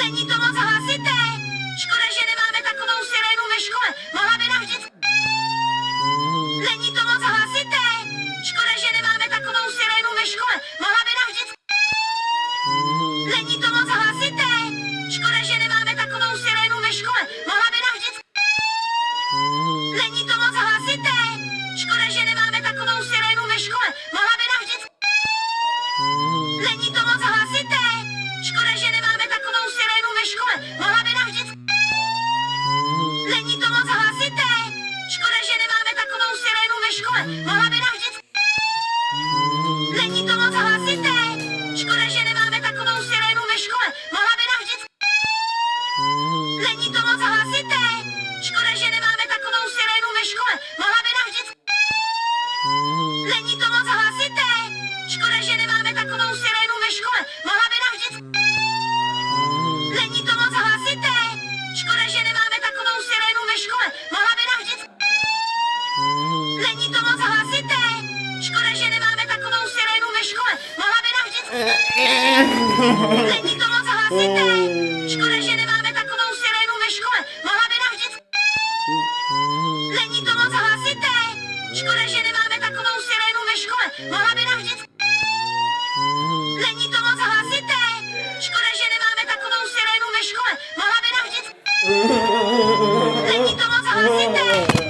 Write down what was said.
Není to moc hlasité. Škoda, že nemáme takovou sirénu ve škole. Mohla by nám vždycky... Není to moc hlasité. Škoda, že nemáme takovou sirénu ve škole. Mohla by nám vždycky... Není to moc hlasité. Škoda, že nemáme takovou sirénu ve škole. Mohla by nám vždycky... Není to moc hlasité. Škoda, že nemáme takovou sirénu ve škole. Mohla by nám vždycky... Není to moc hlasité. Škoda, že nemáme takovou sirénu ve škole. Mohla by nám vždycky... Není to moc hlasité. Škoda, že nemáme takovou sirénu ve škole. Mohla by nám vždycky... Není to moc hlasité. Škoda, že nemáme takovou sirénu ve škole. Mohla by nám vždycky... Není to moc hlasité. Škoda, že nemáme takovou sirénu ve škole. Mohla by nám vždycky... Není to moc hlasité. Škoda, že nemáme takovou sirénu ve škole. Mohla by nám vždycky... Není to moc hlasité. Škoda, že nemáme takovou sirénu ve škole. Mohla by nám vždycky... Není to moc hlasité. Škoda, že nemáme takovou sirénu ve škole. Mohla by nám vždycky... Není to moc hlasité. Škoda, že nemáme takovou sirénu ve škole. Mohla by nám vždycky... Není to moc hlasité. Škoda, že nemáme takovou sirénu ve škole. Mohla by nám vždycky... Není to moc hlasité. Škoda, že nemáme takovou sirénu ve škole. Mohla by nám vždycky...